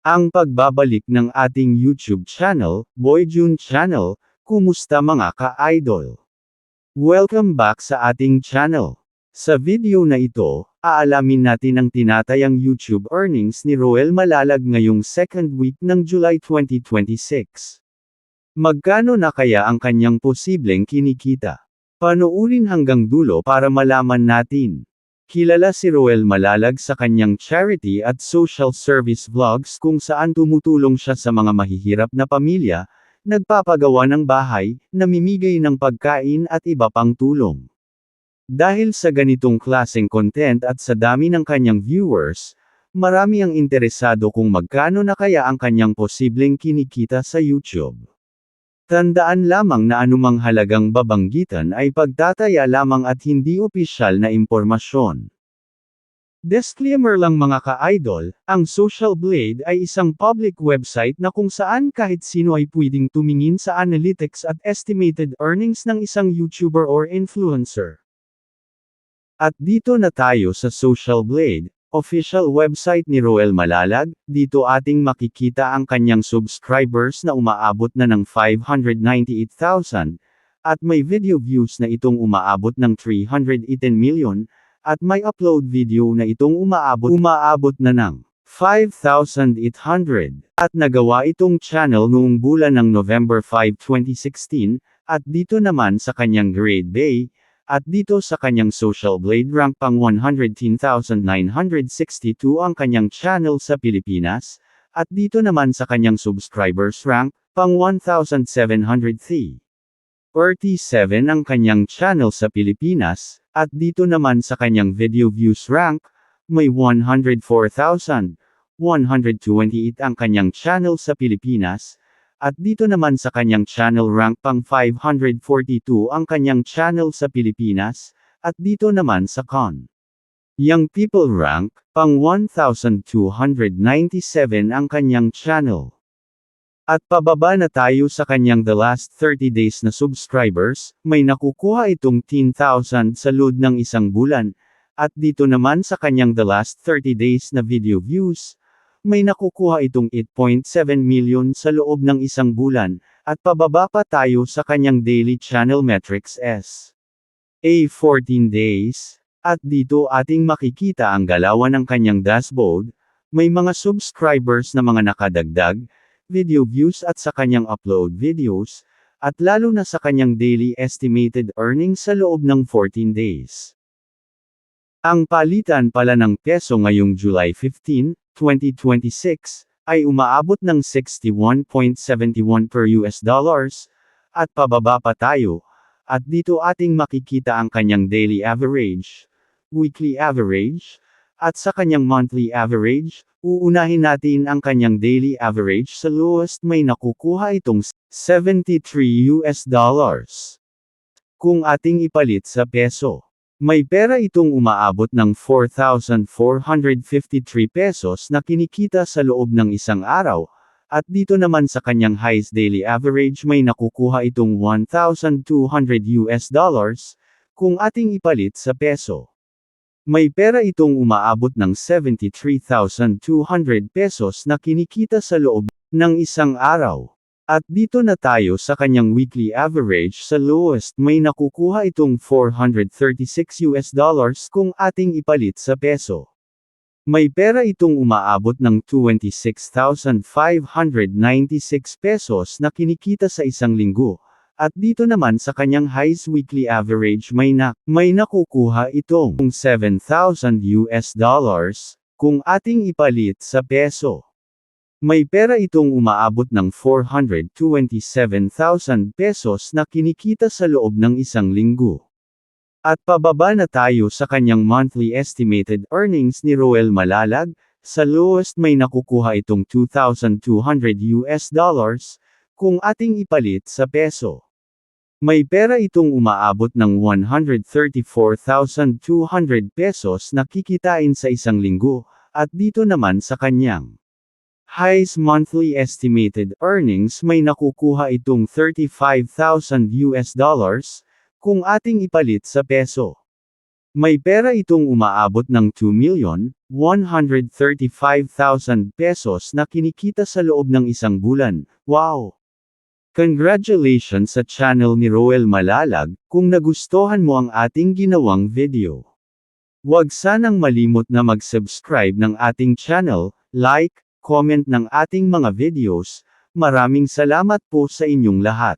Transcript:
Ang pagbabalik ng ating YouTube channel, Boy June Channel. Kumusta mga ka-idol? Welcome back sa ating channel. Sa video na ito, aalamin natin ang tinatayang YouTube earnings ni Roel Malalag ngayong second week ng July 2026. Magkano na kaya ang kanyang posibleng kinikita? Panoorin hanggang dulo para malaman natin. Kilala si Roel Malalag sa kanyang charity at social service vlogs kung saan tumutulong siya sa mga mahihirap na pamilya, nagpapagawa ng bahay, namimigay ng pagkain at iba pang tulong. Dahil sa ganitong klaseng content at sa dami ng kanyang viewers, marami ang interesado kung magkano na kaya ang kanyang posibleng kinikita sa YouTube. Tandaan lamang na anumang halagang babanggitan ay pagtataya lamang at hindi opisyal na impormasyon. Disclaimer lang mga ka-idol, ang Social Blade ay isang public website na kung saan kahit sino ay pwedeng tumingin sa analytics at estimated earnings ng isang YouTuber or influencer. At dito na tayo sa Social Blade, official website ni Roel Malalag. Dito ating makikita ang kanyang subscribers na umaabot na ng 598,000, at may video views na itong umaabot ng 318 million, at may upload video na itong umaabot na ng 5,800, at nagawa itong channel noong bulan ng November 5, 2016, at dito naman sa kanyang grade bay, at dito sa kanyang Social Blade rank pang 110,962 ang kanyang channel sa Pilipinas, at dito naman sa kanyang subscribers rank, pang 1,737 ang kanyang channel sa Pilipinas, at dito naman sa kanyang video views rank, may 104,128 ang kanyang channel sa Pilipinas, at dito naman sa kanyang channel rank pang 542 ang kanyang channel sa Pilipinas, at dito naman sa Young People rank, pang 1,297 ang kanyang channel. At pababa na tayo sa kanyang the last 30 days na subscribers, may nakukuha itong 10,000 sa loob ng isang bulan, at dito naman sa kanyang the last 30 days na video views, may nakukuha itong 8.7 million sa loob ng isang bulan, at pababa pa tayo sa kanyang daily channel metrics a 14 days, at dito ating makikita ang galawan ng kanyang dashboard, may mga subscribers na mga nakadagdag, video views at sa kanyang upload videos, at lalo na sa kanyang daily estimated earnings sa loob ng 14 days. Ang palitan pala ng peso ngayong July 15, 2026, ay umaabot ng 61.71 per US dollars, at pababa pa tayo, at dito ating makikita ang kanyang daily average, weekly average, at sa kanyang monthly average. Uunahin natin ang kanyang daily average. Sa lowest may nakukuha itong 73 US dollars. Kung ating ipalit sa peso, may pera itong umaabot ng 4,453 pesos na kinikita sa loob ng isang araw, at dito naman sa kanyang highest daily average may nakukuha itong 1,200 US dollars, kung ating ipalit sa peso. May pera itong umaabot ng 73,200 pesos na kinikita sa loob ng isang araw. At dito na tayo sa kanyang weekly average. Sa lowest may nakukuha itong 436 US dollars kung ating ipalit sa peso. May pera itong umaabot ng 26,596 pesos na kinikita sa isang linggo, at dito naman sa kanyang highest weekly average may nakukuha itong 7,000 US dollars, kung ating ipalit sa peso. May pera itong umaabot ng 427,000 pesos na kinikita sa loob ng isang linggo. At pababa na tayo sa kanyang monthly estimated earnings ni Roel Malalag. Sa lowest may nakukuha itong 2,200 US dollars, kung ating ipalit sa peso. May pera itong umaabot ng 134,200 pesos na kikitain sa isang linggo, at dito naman sa kanyang highest monthly estimated earnings may nakukuha itong 35,000 US dollars, kung ating ipalit sa peso. May pera itong umaabot ng 2,135,000 pesos na kinikita sa loob ng isang bulan. Wow! Congratulations sa channel ni Roel Malalag. Kung nagustuhan mo ang ating ginawang video, huwag sanang malimot na mag-subscribe ng ating channel, like, comment ng ating mga videos. Maraming salamat po sa inyong lahat.